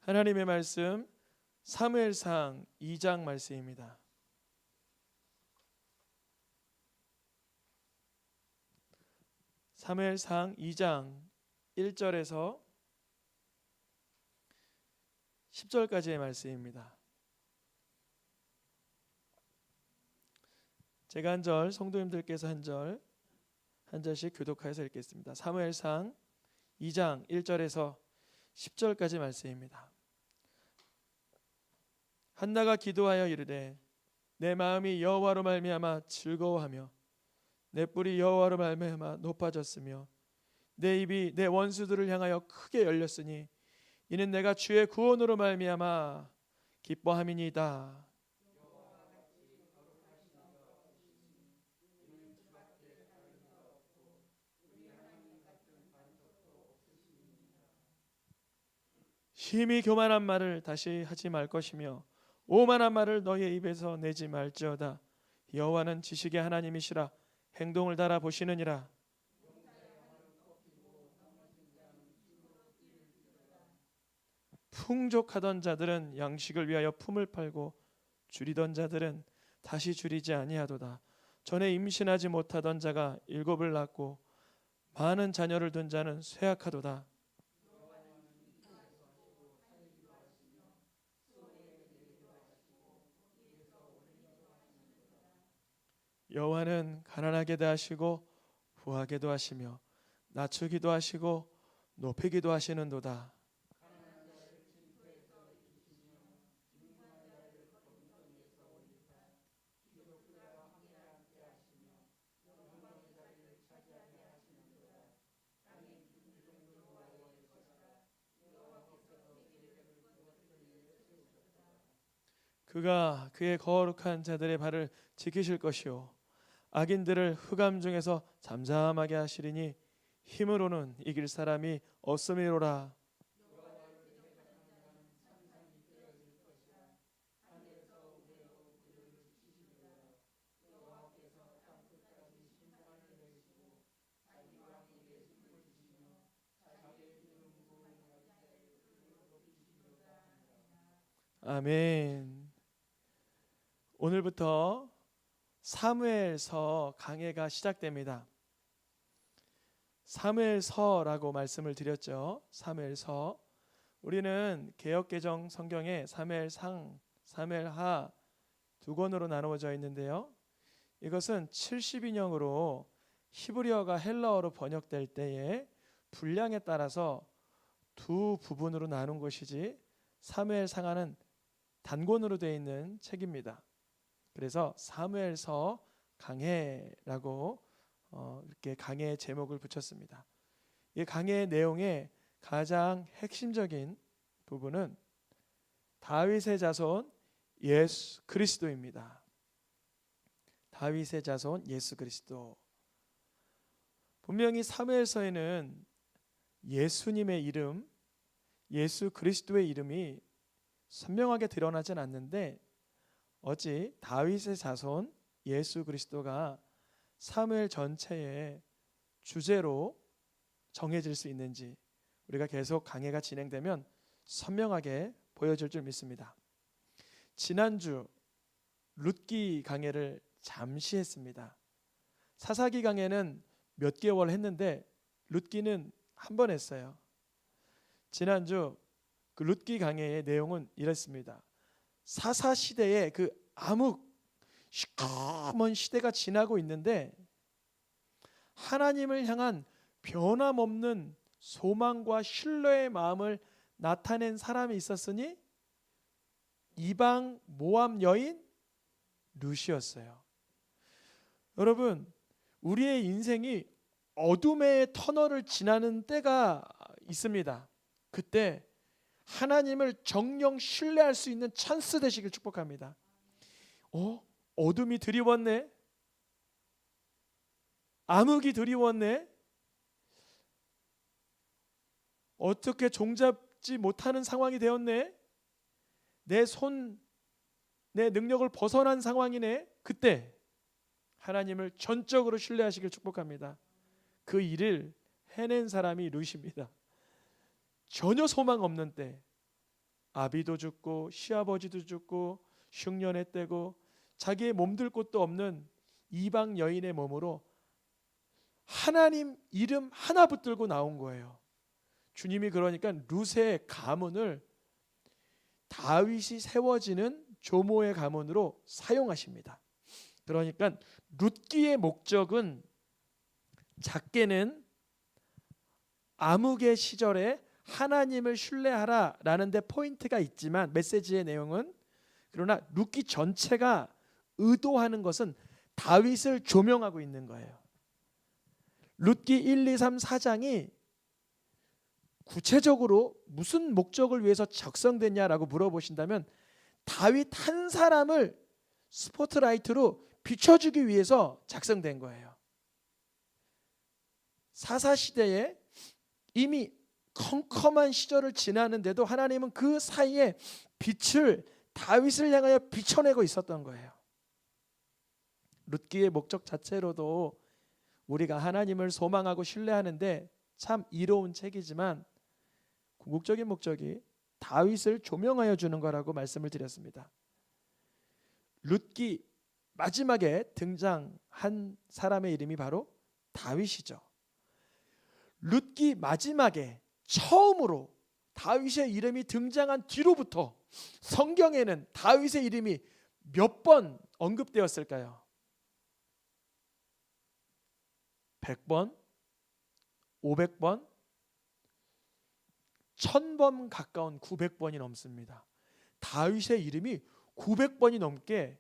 하나님의 말씀 사무엘상 2장 말씀입니다. 사무엘상 2장 1절에서 10절까지의 말씀입니다. 제가 한 절, 성도님들께서 한 절씩 교독하여서 읽겠습니다. 사무엘상 2장 1절에서 10절까지 말씀입니다. 한나가 기도하여 이르되 내 마음이 여호와로 말미암아 즐거워하며 내 뿔이 여호와로 말미암아 높아졌으며 내 입이 내 원수들을 향하여 크게 열렸으니 이는 내가 주의 구원으로 말미암아 기뻐함이니이다. 심히 교만한 말을 다시 하지 말 것이며 오만한 말을 너의 입에서 내지 말지어다. 여호와는 지식의 하나님이시라 행동을 달아 보시느니라. 풍족하던 자들은 양식을 위하여 품을 팔고 줄이던 자들은 다시 줄이지 아니하도다. 전에 임신하지 못하던 자가 7을 낳고 많은 자녀를 둔 자는 쇠약하도다. 여호와는 가난하게도 하시고 부하게도 하시며 낮추기도 하시고 높이기도 하시는도다. 그가 그의 거룩한 자들의 발을 지키실 것이요 악인들을 흑암 중에서 잠잠하게 하시리니 힘으로는 이길 사람이 없음이로라. 아멘. 오늘부터 사무엘서 강해가 시작됩니다. 사무엘서라고 말씀을 드렸죠. 사무엘서. 우리는 개역개정 성경에 사무엘상, 사무엘하 두 권으로 나누어져 있는데요. 이것은 70인형으로 히브리어가 헬라어로 번역될 때에 분량에 따라서 두 부분으로 나눈 것이지 사무엘상하는 단권으로 되어 있는 책입니다. 그래서 사무엘서 강해라고 이렇게 강해의 제목을 붙였습니다. 이 강해의 내용의 가장 핵심적인 부분은 다윗의 자손 예수 그리스도입니다. 다윗의 자손 예수 그리스도. 분명히 사무엘서에는 예수님의 이름, 예수 그리스도의 이름이 선명하게 드러나진 않는데 어찌 다윗의 자손 예수 그리스도가 사무엘 전체의 주제로 정해질 수 있는지 우리가 계속 강해가 진행되면 선명하게 보여질 줄 믿습니다. 지난주 룻기 강해를 잠시 했습니다. 사사기 강해는 몇 개월 했는데 룻기는 한 번 했어요. 지난주 그 룻기 강해의 내용은 이랬습니다. 사사 시대의 그 암흑 시커먼 시대가 지나고 있는데 하나님을 향한 변함없는 소망과 신뢰의 마음을 나타낸 사람이 있었으니 이방 모압 여인 룻이었어요. 여러분, 우리의 인생이 어둠의 터널을 지나는 때가 있습니다. 그때 하나님을 정령 신뢰할 수 있는 찬스 되시길 축복합니다. 어둠이 드리웠네. 암흑이 드리웠네. 어떻게 종잡지 못하는 상황이 되었네. 내 능력을 벗어난 상황이네. 그때 하나님을 전적으로 신뢰하시길 축복합니다. 그 일을 해낸 사람이 룻입니다. 전혀 소망 없는 때, 아비도 죽고 시아버지도 죽고 흉년에 떼고 자기의 몸둘 곳도 없는 이방 여인의 몸으로 하나님 이름 하나 붙들고 나온 거예요. 주님이 그러니까 룻의 가문을 다윗이 세워지는 조모의 가문으로 사용하십니다. 그러니까 룻기의 목적은 작게는 암흑의 시절에 하나님을 신뢰하라라는 데 포인트가 있지만 메시지의 내용은, 그러나 룻기 전체가 의도하는 것은 다윗을 조명하고 있는 거예요. 룻기 1, 2, 3, 4장이 구체적으로 무슨 목적을 위해서 작성됐냐라고 물어보신다면 다윗 한 사람을 스포트라이트로 비춰주기 위해서 작성된 거예요. 사사시대에 이미 컴컴한 시절을 지나는데도 하나님은 그 사이에 빛을 다윗을 향하여 비춰내고 있었던 거예요. 룻기의 목적 자체로도 우리가 하나님을 소망하고 신뢰하는데 참 이로운 책이지만 궁극적인 목적이 다윗을 조명하여 주는 거라고 말씀을 드렸습니다. 룻기 마지막에 등장한 사람의 이름이 바로 다윗이죠. 룻기 마지막에 처음으로 다윗의 이름이 등장한 뒤로부터 성경에는 다윗의 이름이 몇 번 언급되었을까요? 100번? 500번? 1000번 가까운 900번이 넘습니다. 다윗의 이름이 900번이 넘게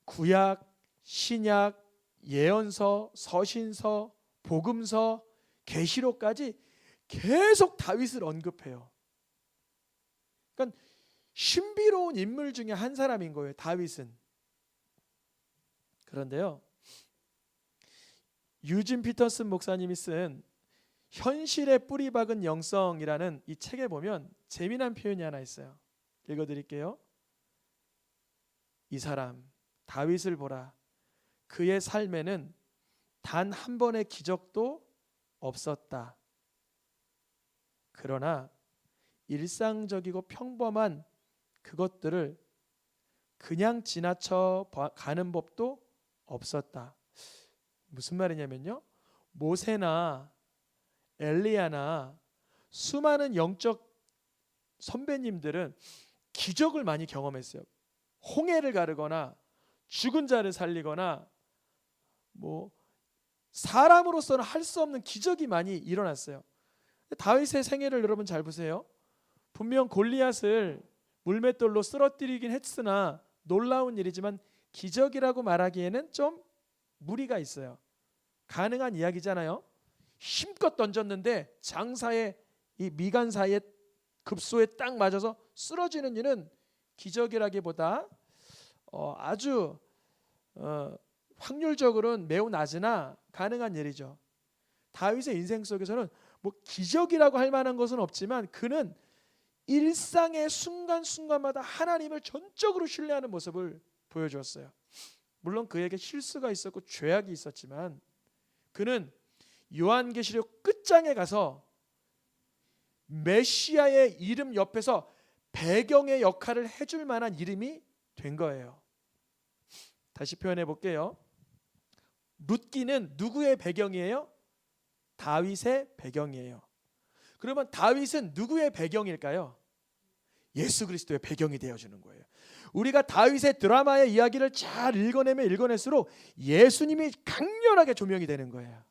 구약, 신약, 예언서, 서신서, 복음서, 계시록까지 계속 다윗을 언급해요. 그러니까 신비로운 인물 중에 한 사람인 거예요, 다윗은. 그런데요, 유진 피터슨 목사님이 쓴 현실에 뿌리 박은 영성이라는 이 책에 보면 재미난 표현이 하나 있어요. 읽어드릴게요. 이 사람 다윗을 보라. 그의 삶에는 단 한 번의 기적도 없었다. 그러나 일상적이고 평범한 그것들을 그냥 지나쳐 가는 법도 없었다. 무슨 말이냐면요, 모세나 엘리야나 수많은 영적 선배님들은 기적을 많이 경험했어요. 홍해를 가르거나 죽은 자를 살리거나 뭐 사람으로서는 할 수 없는 기적이 많이 일어났어요. 다윗의 생애를 여러분 잘 보세요. 분명 골리앗을 물맷돌로 쓰러뜨리긴 했으나 놀라운 일이지만 기적이라고 말하기에는 좀 무리가 있어요. 가능한 이야기잖아요. 힘껏 던졌는데 장사의 이 미간 사이에 급소에 딱 맞아서 쓰러지는 일은 기적이라기보다 아주 확률적으로는 매우 낮으나 가능한 일이죠. 다윗의 인생 속에서는 뭐 기적이라고 할 만한 것은 없지만 그는 일상의 순간순간마다 하나님을 전적으로 신뢰하는 모습을 보여주었어요. 물론 그에게 실수가 있었고 죄악이 있었지만 그는 요한계시록 끝장에 가서 메시아의 이름 옆에서 배경의 역할을 해줄 만한 이름이 된 거예요. 다시 표현해 볼게요. 룻기는 누구의 배경이에요? 다윗의 배경이에요. 그러면 다윗은 누구의 배경일까요? 예수 그리스도의 배경이 되어주는 거예요. 우리가 다윗의 드라마의 이야기를 잘 읽어내면 읽어낼수록 예수님이 강렬하게 조명이 되는 거예요.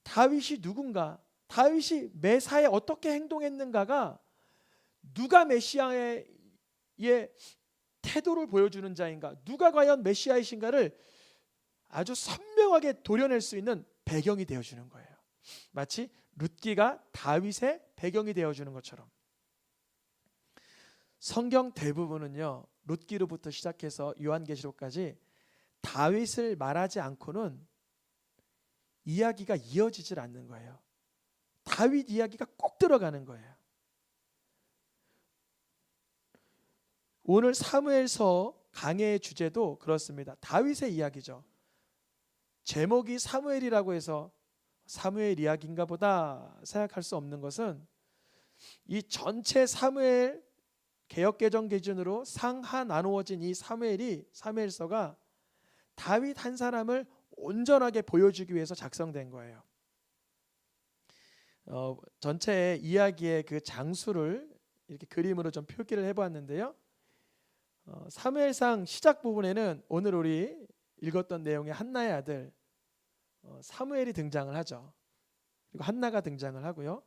다윗이 누군가, 다윗이 매사에 어떻게 행동했는가가 누가 메시아의 태도를 보여주는 자인가, 누가 과연 메시아이신가를 아주 선명하게 도려낼 수 있는 배경이 되어주는 거예요. 마치 룻기가 다윗의 배경이 되어주는 것처럼 성경 대부분은요, 룻기로부터 시작해서 요한계시록까지 다윗을 말하지 않고는 이야기가 이어지질 않는 거예요. 다윗 이야기가 꼭 들어가는 거예요. 오늘 사무엘서 강해의 주제도 그렇습니다. 다윗의 이야기죠. 제목이 사무엘이라고 해서 사무엘 이야기인가 보다 생각할 수 없는 것은 이 전체 사무엘 개역개정 기준으로 상하 나누어진 이 사무엘서가 다윗 한 사람을 온전하게 보여주기 위해서 작성된 거예요. 전체 이야기의 그 장수를 이렇게 그림으로 좀 표기를 해보았는데요. 사무엘상 시작 부분에는 오늘 우리 읽었던 내용의 한나의 아들 사무엘이 등장을 하죠. 그리고 한나가 등장을 하고요.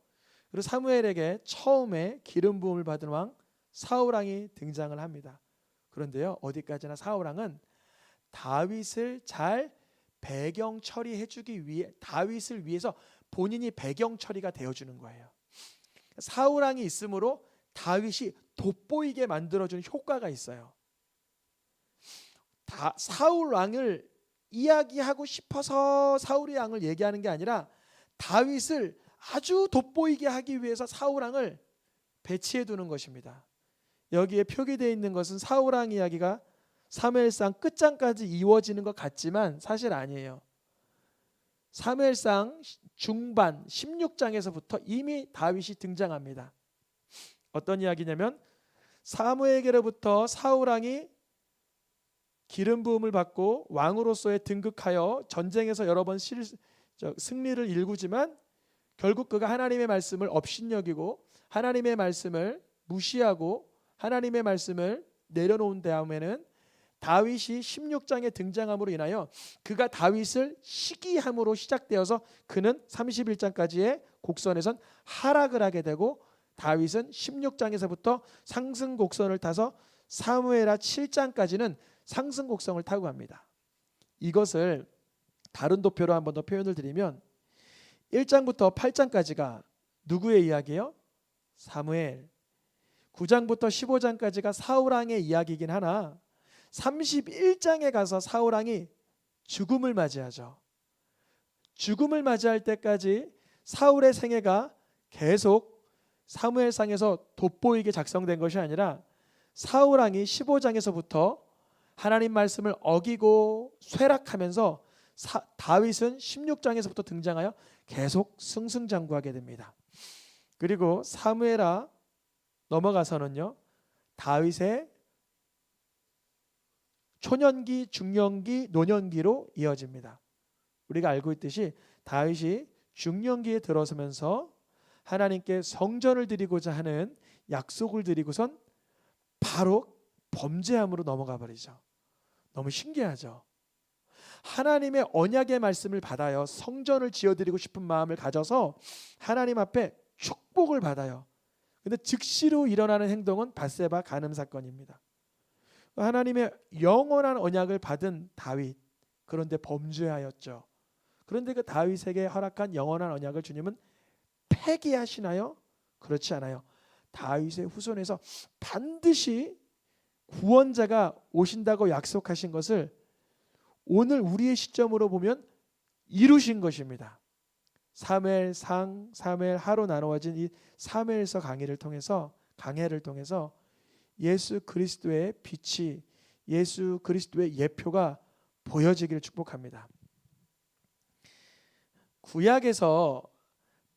그리고 사무엘에게 처음에 기름 부음을 받은 왕 사울왕이 등장을 합니다. 그런데요, 어디까지나 사울왕은 다윗을 잘 배경 처리해주기 위해 다윗을 위해서 본인이 배경 처리가 되어주는 거예요. 사울왕이 있으므로 다윗이 돋보이게 만들어주는 효과가 있어요. 사울왕을 이야기하고 싶어서 사울의 왕을 얘기하는 게 아니라 다윗을 아주 돋보이게 하기 위해서 사울왕을 배치해 두는 것입니다. 여기에 표기되어 있는 것은 사울왕 이야기가 사무엘상 끝장까지 이루어지는 것 같지만 사실 아니에요. 사무엘상 중반 16장에서부터 이미 다윗이 등장합니다. 어떤 이야기냐면 사무엘에게로부터 사울왕이 기름 부음을 받고 왕으로서의 등극하여 전쟁에서 여러 번 승리를 일구지만 결국 그가 하나님의 말씀을 업신여기고 하나님의 말씀을 무시하고 하나님의 말씀을 내려놓은 다음에는 다윗이 16장에 등장함으로 인하여 그가 다윗을 시기함으로 시작되어서 그는 31장까지의 곡선에선 하락을 하게 되고 다윗은 16장에서부터 상승 곡선을 타서 사무엘하 7장까지는 상승 곡선을 타고 갑니다. 이것을 다른 도표로 한 번 더 표현을 드리면 1장부터 8장까지가 누구의 이야기예요? 사무엘. 9장부터 15장까지가 사울왕의 이야기이긴 하나 31장에 가서 사울왕이 죽음을 맞이하죠. 죽음을 맞이할 때까지 사울의 생애가 계속 사무엘상에서 돋보이게 작성된 것이 아니라 사울왕이 15장에서부터 하나님 말씀을 어기고 쇠락하면서 다윗은 16장에서부터 등장하여 계속 승승장구하게 됩니다. 그리고 사무엘하 넘어가서는요, 다윗의 초년기, 중년기, 노년기로 이어집니다. 우리가 알고 있듯이 다윗이 중년기에 들어서면서 하나님께 성전을 드리고자 하는 약속을 드리고선 바로 범죄함으로 넘어가 버리죠. 너무 신기하죠. 하나님의 언약의 말씀을 받아요. 성전을 지어드리고 싶은 마음을 가져서 하나님 앞에 축복을 받아요. 근데 즉시로 일어나는 행동은 밧세바 간음 사건입니다. 하나님의 영원한 언약을 받은 다윗, 그런데 범죄하였죠. 그런데 그 다윗에게 허락한 영원한 언약을 주님은 폐기하시나요? 그렇지 않아요. 다윗의 후손에서 반드시 구원자가 오신다고 약속하신 것을 오늘 우리의 시점으로 보면 이루신 것입니다. 사무엘상, 사무엘하로 나누어진 이 사무엘서 강해를 통해서 예수 그리스도의 빛이, 예수 그리스도의 예표가 보여지기를 축복합니다. 구약에서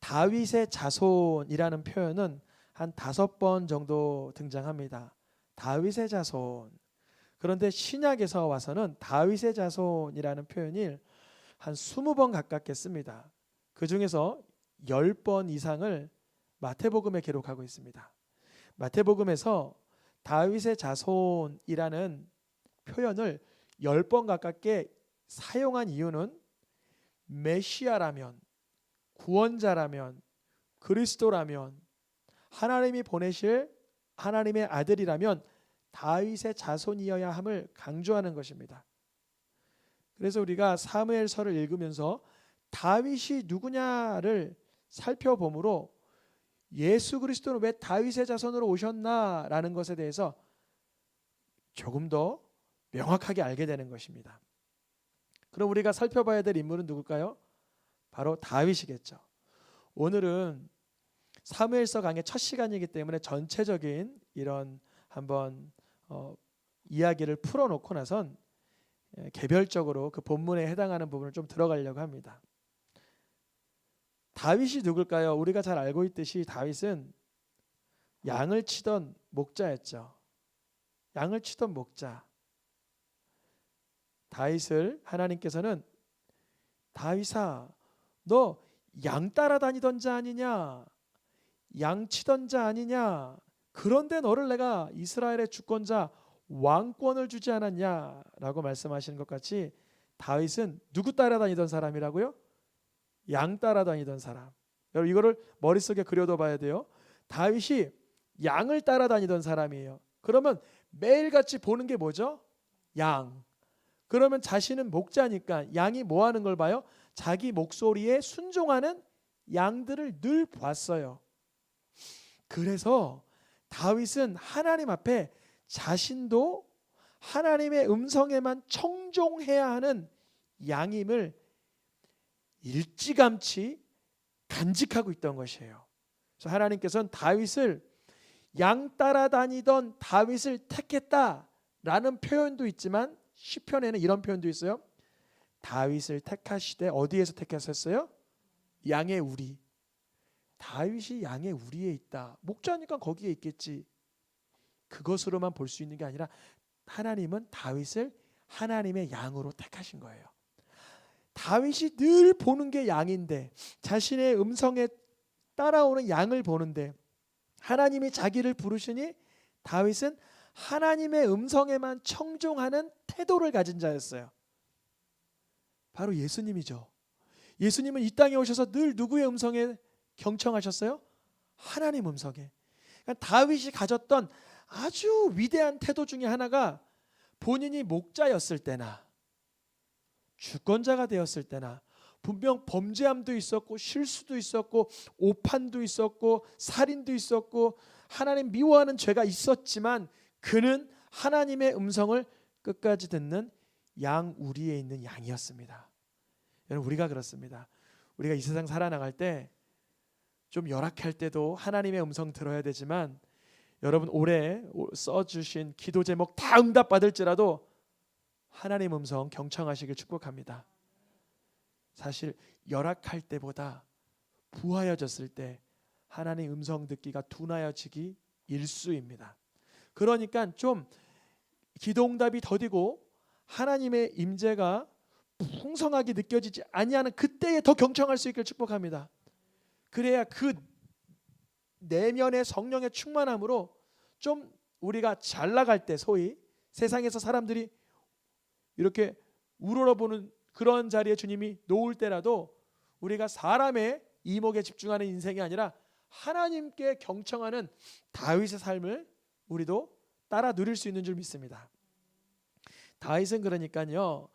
다윗의 자손이라는 표현은 한 5번 정도 등장합니다. 다윗의 자손. 그런데 신약에서 와서는 다윗의 자손이라는 표현을 한 20번 가깝게 씁니다. 그 중에서 10번 이상을 마태복음에 기록하고 있습니다. 마태복음에서 다윗의 자손이라는 표현을 10번 가깝게 사용한 이유는 메시아라면, 구원자라면, 그리스도라면, 하나님이 보내실 하나님의 아들이라면 다윗의 자손이어야 함을 강조하는 것입니다. 그래서 우리가 사무엘서를 읽으면서 다윗이 누구냐를 살펴보므로 예수 그리스도는 왜 다윗의 자손으로 오셨나라는 것에 대해서 조금 더 명확하게 알게 되는 것입니다. 그럼 우리가 살펴봐야 될 인물은 누굴까요? 바로 다윗이겠죠. 오늘은 사무엘서 강의 첫 시간이기 때문에 전체적인 이런 한번 이야기를 풀어놓고 나선 개별적으로 그 본문에 해당하는 부분을 좀 들어가려고 합니다. 다윗이 누굴까요? 우리가 잘 알고 있듯이 다윗은 양을 치던 목자였죠. 양을 치던 목자. 다윗을 하나님께서는 다윗아, 너 양 따라다니던 자 아니냐? 양 치던 자 아니냐? 그런데 너를 내가 이스라엘의 주권자 왕권을 주지 않았냐라고 말씀하시는 것 같이 다윗은 누구 따라다니던 사람이라고요? 양 따라다니던 사람. 여러분 이거를 머릿속에 그려둬 봐야 돼요. 다윗이 양을 따라다니던 사람이에요. 그러면 매일같이 보는 게 뭐죠? 양. 그러면 자신은 목자니까 양이 뭐 하는 걸 봐요? 자기 목소리에 순종하는 양들을 늘 봤어요. 그래서 다윗은 하나님 앞에 자신도 하나님의 음성에만 청종해야 하는 양임을 일찌감치 간직하고 있던 것이에요. 그래서 하나님께서는 다윗을 양 따라다니던 다윗을 택했다라는 표현도 있지만 시편에는 이런 표현도 있어요. 다윗을 택하시되 어디에서 택하셨어요? 양의 우리. 다윗이 양의 우리에 있다. 목자니까 거기에 있겠지. 그것으로만 볼 수 있는 게 아니라 하나님은 다윗을 하나님의 양으로 택하신 거예요. 다윗이 늘 보는 게 양인데 자신의 음성에 따라오는 양을 보는데 하나님이 자기를 부르시니 다윗은 하나님의 음성에만 청종하는 태도를 가진 자였어요. 바로 예수님이죠. 예수님은 이 땅에 오셔서 늘 누구의 음성에 경청하셨어요? 하나님 음성에. 그러니까 다윗이 가졌던 아주 위대한 태도 중에 하나가 본인이 목자였을 때나 주권자가 되었을 때나 분명 범죄함도 있었고 실수도 있었고 오판도 있었고 살인도 있었고 하나님 미워하는 죄가 있었지만 그는 하나님의 음성을 끝까지 듣는 양 우리에 있는 양이었습니다. 여러분 우리가 그렇습니다. 우리가 이 세상 살아나갈 때 좀 열악할 때도 하나님의 음성 들어야 되지만 여러분 올해 써주신 기도 제목 다 응답받을지라도 하나님 음성 경청하시길 축복합니다. 사실 열악할 때보다 부하여졌을 때 하나님 음성 듣기가 둔하여지기 일쑤입니다. 그러니까 좀 기도응답이 더디고 하나님의 임재가 풍성하게 느껴지지 아니하는 그때에 더 경청할 수 있길 축복합니다. 그래야 그 내면의 성령의 충만함으로 좀 우리가 잘 나갈 때 소위 세상에서 사람들이 이렇게 우러러보는 그런 자리에 주님이 놓을 때라도 우리가 사람의 이목에 집중하는 인생이 아니라 하나님께 경청하는 다윗의 삶을 우리도 따라 누릴 수 있는 줄 믿습니다. 다윗은 그러니까요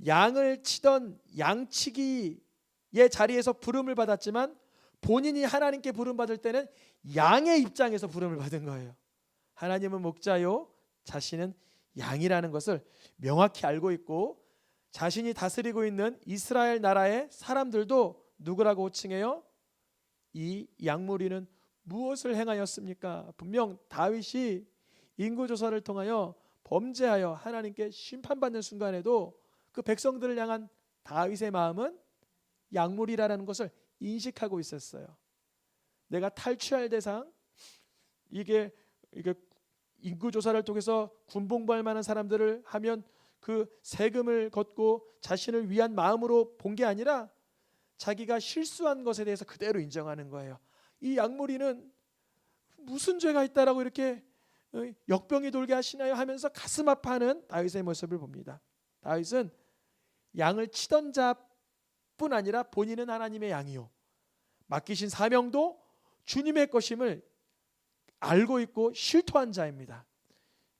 양을 치던 양치기의 자리에서 부름을 받았지만 본인이 하나님께 부름 받을 때는 양의 입장에서 부름을 받은 거예요. 하나님은 목자요 자신은 양이라는 것을 명확히 알고 있고 자신이 다스리고 있는 이스라엘 나라의 사람들도 누구라고 호칭해요? 이 양무리는 무엇을 행하였습니까? 분명 다윗이 인구조사를 통하여 범죄하여 하나님께 심판받는 순간에도 그 백성들을 향한 다윗의 마음은 양무리라는 것을 인식하고 있었어요. 내가 탈취할 대상, 이게 인구조사를 통해서 군복무할 만한 사람들을 하면 그 세금을 걷고 자신을 위한 마음으로 본 게 아니라 자기가 실수한 것에 대해서 그대로 인정하는 거예요. 이 양무리는 무슨 죄가 있다라고 이렇게 역병이 돌게 하시나요 하면서 가슴 아파하는 다윗의 모습을 봅니다. 다윗은 양을 치던 자뿐 아니라 본인은 하나님의 양이요 맡기신 사명도 주님의 것임을 알고 있고 실토한 자입니다.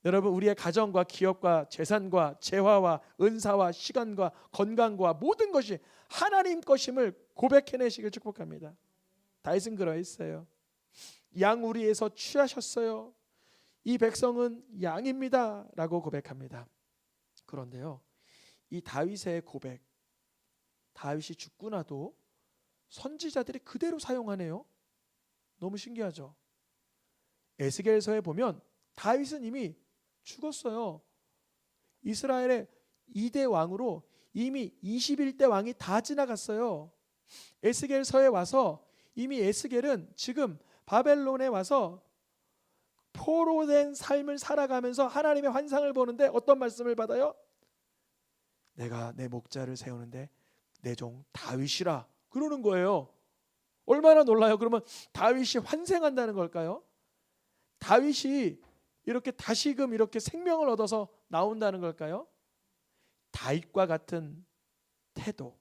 여러분 우리의 가정과 기업과 재산과 재화와 은사와 시간과 건강과 모든 것이 하나님 것임을 고백해내시길 축복합니다. 다윗은 그러했어요. 양우리에서 취하셨어요. 이 백성은 양입니다 라고 고백합니다. 그런데요 이 다윗의 고백, 다윗이 죽고 나도 선지자들이 그대로 사용하네요. 너무 신기하죠. 에스겔서에 보면 다윗은 이미 죽었어요. 이스라엘의 2대 왕으로 이미 21대 왕이 다 지나갔어요. 에스겔서에 와서 이미 에스겔은 지금 바벨론에 와서 포로된 삶을 살아가면서 하나님의 환상을 보는데 어떤 말씀을 받아요? 내가 내 목자를 세우는데 내 종 다윗이라 그러는 거예요. 얼마나 놀라요. 그러면 다윗이 환생한다는 걸까요? 다윗이 이렇게 다시금 이렇게 생명을 얻어서 나온다는 걸까요? 다윗과 같은 태도,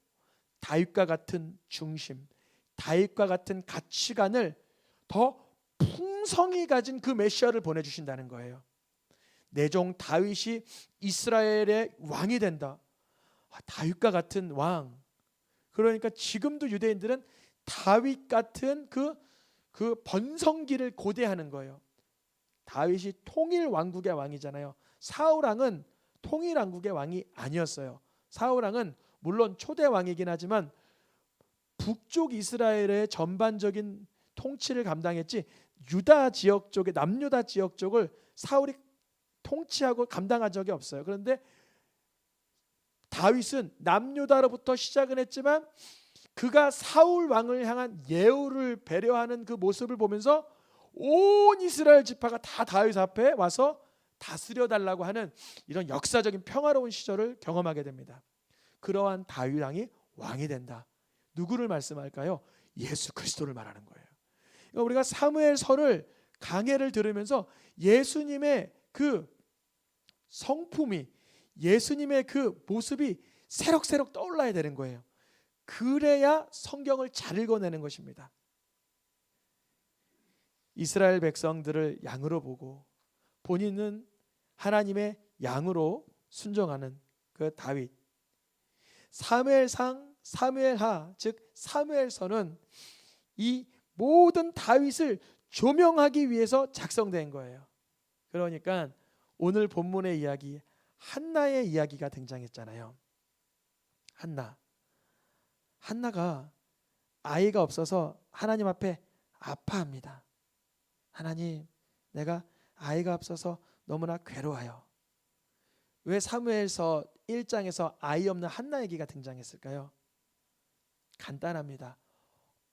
다윗과 같은 중심, 다윗과 같은 가치관을 더 풍성히 가진 그 메시아를 보내주신다는 거예요. 내 종 다윗이 이스라엘의 왕이 된다. 다윗과 같은 왕. 그러니까 지금도 유대인들은 다윗 같은 그 번성기를 고대하는 거예요. 다윗이 통일 왕국의 왕이잖아요. 사울 왕은 통일 왕국의 왕이 아니었어요. 사울 왕은 물론 초대 왕이긴 하지만 북쪽 이스라엘의 전반적인 통치를 감당했지 유다 지역 쪽에 남유다 지역 쪽을 사울이 통치하고 감당한 적이 없어요. 그런데 다윗은 남유다로부터 시작은 했지만 그가 사울 왕을 향한 예우를 배려하는 그 모습을 보면서 온 이스라엘 지파가 다 다윗 앞에 와서 다스려 달라고 하는 이런 역사적인 평화로운 시절을 경험하게 됩니다. 그러한 다윗 왕이 된다. 누구를 말씀할까요? 예수 그리스도를 말하는 거예요. 그러니까 우리가 사무엘서를 강해를 들으면서 예수님의 그 성품이, 예수님의 그 모습이 새록새록 떠올라야 되는 거예요. 그래야 성경을 잘 읽어내는 것입니다. 이스라엘 백성들을 양으로 보고 본인은 하나님의 양으로 순종하는 그 다윗. 사무엘상, 사무엘하, 즉 사무엘서는 이 모든 다윗을 조명하기 위해서 작성된 거예요. 그러니까 오늘 본문의 이야기, 한나의 이야기가 등장했잖아요. 한나가 아이가 없어서 하나님 앞에 아파합니다. 하나님, 내가 아이가 없어서 너무나 괴로워요. 왜 사무엘서 1장에서 아이 없는 한나 얘기가 등장했을까요? 간단합니다.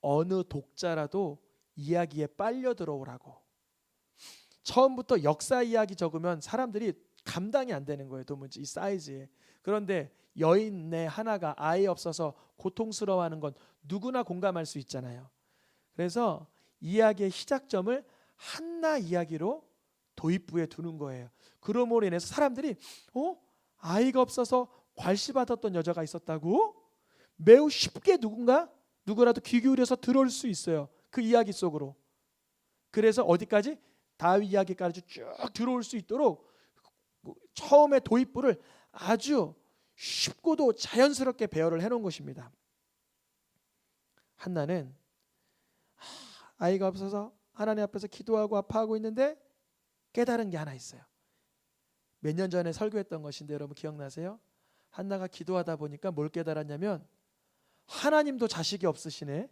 어느 독자라도 이야기에 빨려 들어오라고. 처음부터 역사 이야기 적으면 사람들이 감당이 안 되는 거예요. 도무지 이 사이즈에. 그런데 여인네 하나가 아이 없어서 고통스러워하는 건 누구나 공감할 수 있잖아요. 그래서 이야기의 시작점을 한나 이야기로 도입부에 두는 거예요. 그러므로 인해서 사람들이 아이가 없어서 괄시받았던 여자가 있었다고? 매우 쉽게 누구라도 귀 기울여서 들어올 수 있어요. 그 이야기 속으로. 그래서 어디까지? 다윗 이야기까지 쭉 들어올 수 있도록 처음에 도입부를 아주 쉽고도 자연스럽게 배열을 해놓은 것입니다. 한나는 아이가 없어서 하나님 앞에서 기도하고 아파하고 있는데 깨달은 게 하나 있어요. 몇 년 전에 설교했던 것인데 여러분 기억나세요? 한나가 기도하다 보니까 뭘 깨달았냐면 하나님도 자식이 없으시네.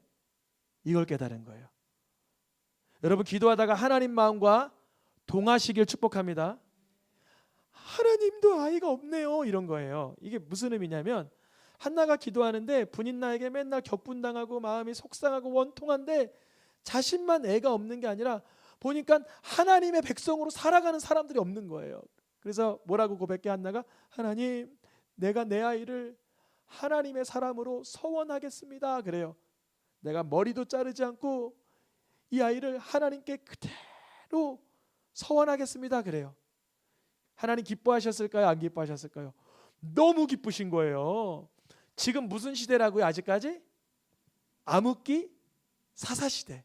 이걸 깨달은 거예요. 여러분 기도하다가 하나님 마음과 동하시길 축복합니다. 하나님도 아이가 없네요. 이런 거예요. 이게 무슨 의미냐면 한나가 기도하는데 분인나에게 맨날 격분당하고 마음이 속상하고 원통한데 자신만 애가 없는 게 아니라 보니까 하나님의 백성으로 살아가는 사람들이 없는 거예요. 그래서 뭐라고 고백해 한나가? 하나님, 내가 내 아이를 하나님의 사람으로 서원하겠습니다. 그래요. 내가 머리도 자르지 않고 이 아이를 하나님께 그대로 서원하겠습니다. 그래요. 하나님 기뻐하셨을까요? 안 기뻐하셨을까요? 너무 기쁘신 거예요. 지금 무슨 시대라고요? 아직까지? 암흑기? 사사시대.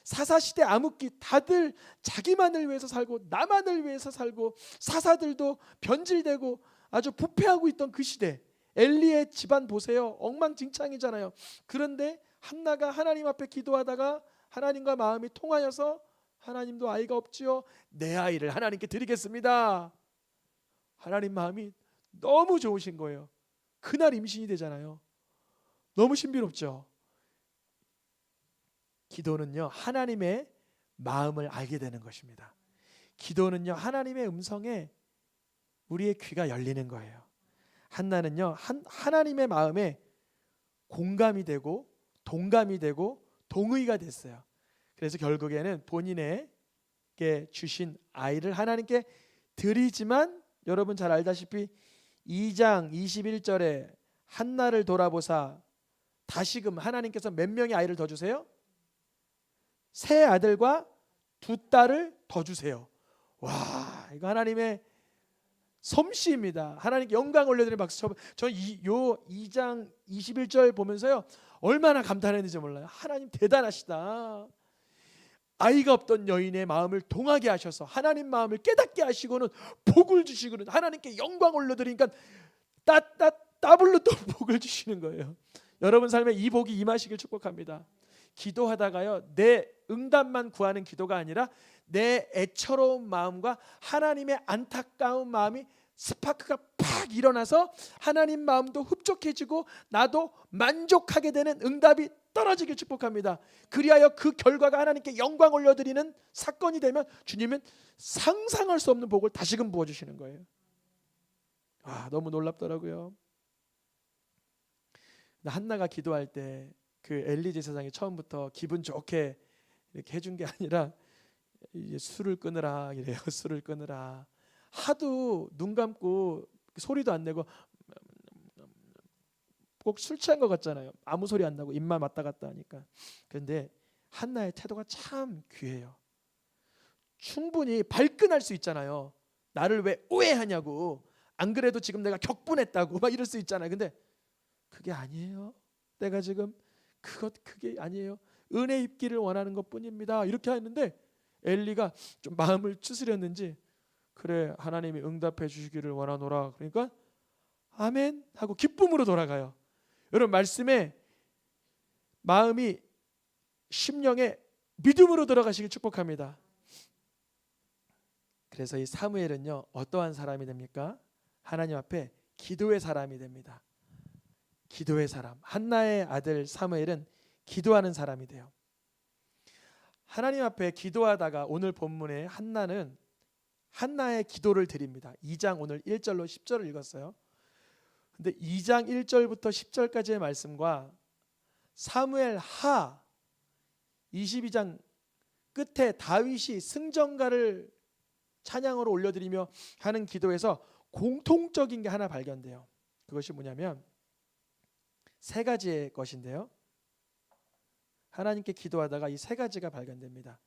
사사시대 암흑기. 다들 자기만을 위해서 살고 나만을 위해서 살고 사사들도 변질되고 아주 부패하고 있던 그 시대. 엘리의 집안 보세요. 엉망진창이잖아요. 그런데 한나가 하나님 앞에 기도하다가 하나님과 마음이 통하여서 하나님도 아이가 없지요. 내 아이를 하나님께 드리겠습니다. 하나님 마음이 너무 좋으신 거예요. 그날 임신이 되잖아요. 너무 신비롭죠. 기도는요 하나님의 마음을 알게 되는 것입니다. 기도는요 하나님의 음성에 우리의 귀가 열리는 거예요. 한나는요 하나님의 마음에 공감이 되고 동감이 되고 동의가 됐어요. 그래서 결국에는 본인에게 주신 아이를 하나님께 드리지만, 여러분 잘 알다시피 2장 21절에 한나를 돌아보사 다시금 하나님께서 몇 명의 아이를 더 주세요? 세 아들과 두 딸을 더 주세요. 와, 이거 하나님의 솜씨입니다. 하나님께 영광 올려드리는 박수 쳐봐. 저 2장 21절 보면서요, 얼마나 감탄했는지 몰라요. 하나님 대단하시다. 아이가 없던 여인의 마음을 동하게 하셔서 하나님 마음을 깨닫게 하시고는 복을 주시고는 하나님께 영광 올려드리니까 더블로 또 복을 주시는 거예요. 여러분 삶에 이 복이 임하시길 축복합니다. 기도하다가요, 내 응답만 구하는 기도가 아니라 내 애처로운 마음과 하나님의 안타까운 마음이 스파크가 팍 일어나서 하나님 마음도 흡족해지고 나도 만족하게 되는 응답이 떨어지길 축복합니다. 그리하여 그 결과가 하나님께 영광 올려드리는 사건이 되면 주님은 상상할 수 없는 복을 다시금 부어주시는 거예요. 너무 놀랍더라고요. 한나가 기도할 때 그 엘리 제사장이 처음부터 기분 좋게 이렇게 해준 게 아니라 이제 술을 끊으라 이래요. 술을 끊으라. 하도 눈 감고 소리도 안 내고 꼭 술 취한 것 같잖아요. 아무 소리 안 나고 입만 왔다 갔다 하니까. 그런데 한나의 태도가 참 귀해요. 충분히 발끈할 수 있잖아요. 나를 왜 오해하냐고. 안 그래도 지금 내가 격분했다고 막 이럴 수 있잖아요. 근데 그게 아니에요. 내가 지금 그게 아니에요. 은혜 입기를 원하는 것뿐입니다. 이렇게 했는데 엘리가 좀 마음을 추스렸는지, 그래 하나님이 응답해 주시기를 원하노라. 그러니까 아멘 하고 기쁨으로 돌아가요. 여러분 말씀에 마음이 심령에 믿음으로 들어가시길 축복합니다. 그래서 이 사무엘은요, 어떠한 사람이 됩니까? 하나님 앞에 기도의 사람이 됩니다. 기도의 사람. 한나의 아들 사무엘은 기도하는 사람이 돼요. 하나님 앞에 기도하다가 오늘 본문에 한나는 한나의 기도를 드립니다. 2장 오늘 1절로 10절을 읽었어요. 근데 2장 1절부터 10절까지의 말씀과 사무엘 하 22장 끝에 다윗이 승전가를 찬양으로 올려드리며 하는 기도에서 공통적인 게 하나 발견돼요. 그것이 뭐냐면 세 가지의 것인데요, 하나님께 기도하다가 이 세 가지가 발견됩니다.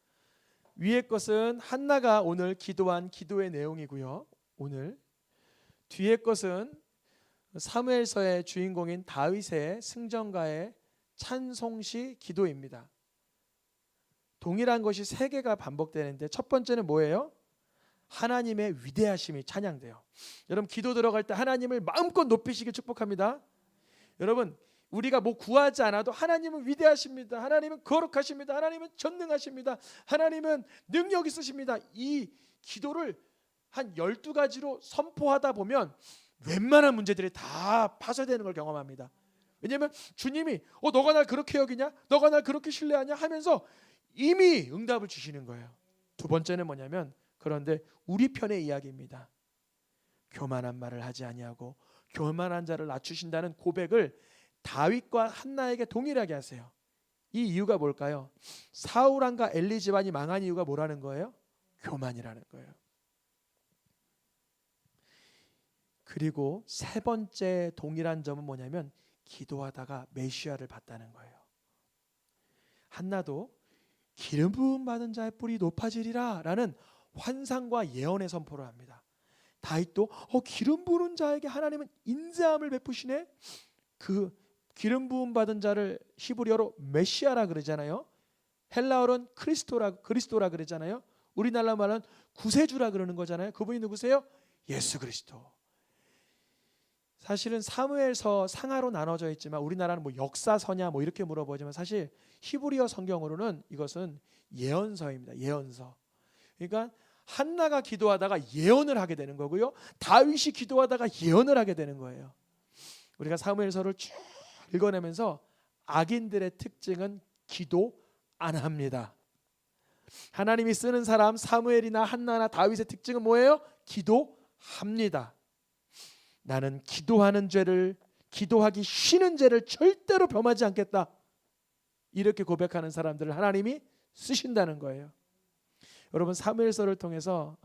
위의 것은 한나가 오늘 기도한 기도의 내용이고요, 오늘 뒤의 것은 사무엘서의 주인공인 다윗의 승전가의 찬송시 기도입니다. 동일한 것이 세 개가 반복되는데 첫 번째는 뭐예요? 하나님의 위대하심이 찬양돼요. 여러분 기도 들어갈 때 하나님을 마음껏 높이시길 축복합니다. 여러분 우리가 뭐 구하지 않아도 하나님은 위대하십니다. 하나님은 거룩하십니다. 하나님은 전능하십니다. 하나님은 능력 있으십니다. 이 기도를 한 12가지로 선포하다 보면 웬만한 문제들이 다 파쇄되는 걸 경험합니다. 왜냐하면 주님이 너가 날 그렇게 여기냐? 너가 날 그렇게 신뢰하냐? 하면서 이미 응답을 주시는 거예요. 두 번째는 뭐냐면, 그런데 우리 편의 이야기입니다. 교만한 말을 하지 아니하고 교만한 자를 낮추신다는 고백을 다윗과 한나에게 동일하게 하세요. 이 이유가 뭘까요? 사울 왕과 엘리 집안이 망한 이유가 뭐라는 거예요? 교만이라는 거예요. 그리고 세 번째 동일한 점은 뭐냐면 기도하다가 메시아를 봤다는 거예요. 한나도 기름 부음 받은 자의 뿔이 높아지리라 라는 환상과 예언의 선포를 합니다. 다윗도 기름 부은 자에게 하나님은 인자함을 베푸시네. 그 기름 부음 받은 자를 히브리어로 메시아라 그러잖아요. 헬라어로는 그리스도라 그러잖아요. 우리나라 말은 구세주라 그러는 거잖아요. 그분이 누구세요? 예수 그리스도. 사실은 사무엘서 상하로 나눠져 있지만 우리나라는 뭐 역사서냐 뭐 이렇게 물어보지만 사실 히브리어 성경으로는 이것은 예언서입니다. 예언서. 그러니까 한나가 기도하다가 예언을 하게 되는 거고요, 다윗이 기도하다가 예언을 하게 되는 거예요. 우리가 사무엘서를 쭉 읽어내면서 악인들의 특징은 기도 안 합니다. 하나님이 쓰는 사람 사무엘이나 한나나 다윗의 특징은 뭐예요? 기도합니다. 나는 기도하는 죄를, 기도하기 쉬는 죄를 절대로 범하지 않겠다. 이렇게 고백하는 사람들을 하나님이 쓰신다는 거예요. 여러분, 사무엘서를 통해서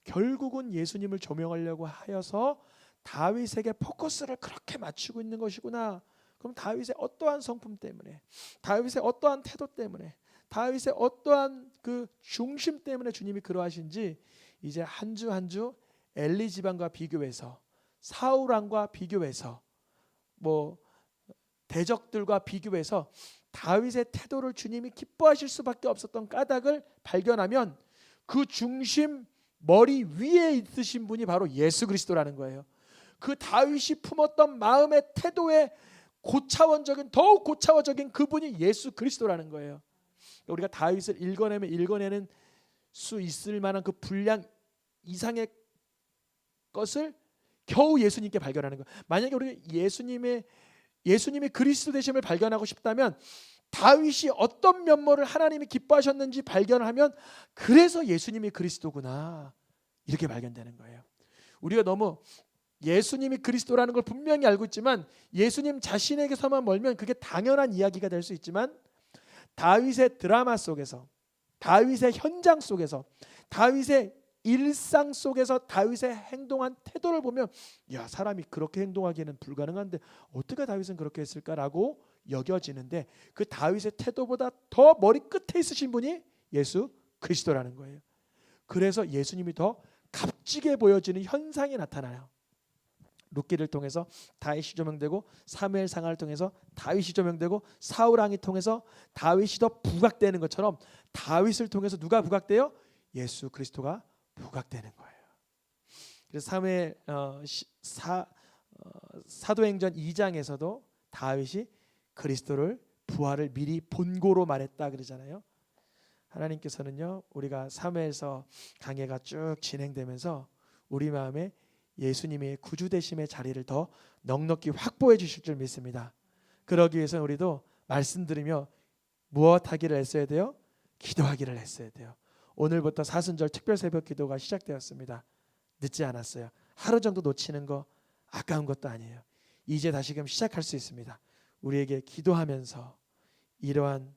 결국은 예수님을 조명하려고 하여서 다윗에게 포커스를 그렇게 맞추고 있는 것이구나. 그럼 다윗의 어떠한 성품 때문에, 다윗의 어떠한 태도 때문에, 다윗의 어떠한 그 중심 때문에 주님이 그러하신지 이제 한 주 한 주 엘리 집안과 비교해서, 사울 왕과 비교해서, 뭐 대적들과 비교해서 다윗의 태도를 주님이 기뻐하실 수밖에 없었던 까닭을 발견하면 그 중심 머리 위에 있으신 분이 바로 예수 그리스도라는 거예요. 그 다윗이 품었던 마음의 태도의 더욱 고차원적인 그분이 예수 그리스도라는 거예요. 우리가 다윗을 읽어내는 수 있을 만한 그 분량 이상의 것을 겨우 예수님께 발견하는 거예요. 만약에 우리가 예수님의 그리스도 되심을 발견하고 싶다면 다윗이 어떤 면모를 하나님이 기뻐하셨는지 발견하면 그래서 예수님이 그리스도구나 이렇게 발견되는 거예요. 우리가 너무 예수님이 그리스도라는 걸 분명히 알고 있지만 예수님 자신에게서만 멀면 그게 당연한 이야기가 될 수 있지만 다윗의 드라마 속에서, 다윗의 현장 속에서, 다윗의 일상 속에서 다윗의 행동한 태도를 보면 사람이 그렇게 행동하기에는 불가능한데 어떻게 다윗은 그렇게 했을까라고 여겨지는데 그 다윗의 태도보다 더 머리 끝에 있으신 분이 예수 그리스도라는 거예요. 그래서 예수님이 더 값지게 보여지는 현상이 나타나요. 룻기를 통해서 다윗이 조명되고 사무엘상을 통해서 다윗이 조명되고 사울 왕이 통해서 다윗이 더 부각되는 것처럼 다윗을 통해서 누가 부각돼요? 예수 그리스도가 부각되는 거예요. 그래서 사도행전 2장에서도 다윗이 그리스도를 부활을 미리 본고로 말했다 그러잖아요. 하나님께서는요, 우리가 사무엘서 강해가 쭉 진행되면서 우리 마음에 예수님의 구주 되심의 자리를 더 넉넉히 확보해 주실 줄 믿습니다. 그러기 위해서는 우리도 말씀 들으며 무엇하기를 했어야 돼요? 기도하기를 했어야 돼요. 오늘부터 사순절 특별 새벽 기도가 시작되었습니다. 늦지 않았어요. 하루 정도 놓치는 거 아까운 것도 아니에요. 이제 다시금 시작할 수 있습니다. 우리에게 기도하면서 이러한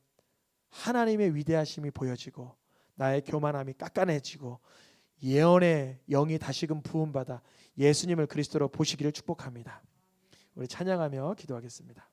하나님의 위대하심이 보여지고 나의 교만함이 깎아내지고 예언의 영이 다시금 부음받아 예수님을 그리스도로 보시기를 축복합니다. 우리 찬양하며 기도하겠습니다.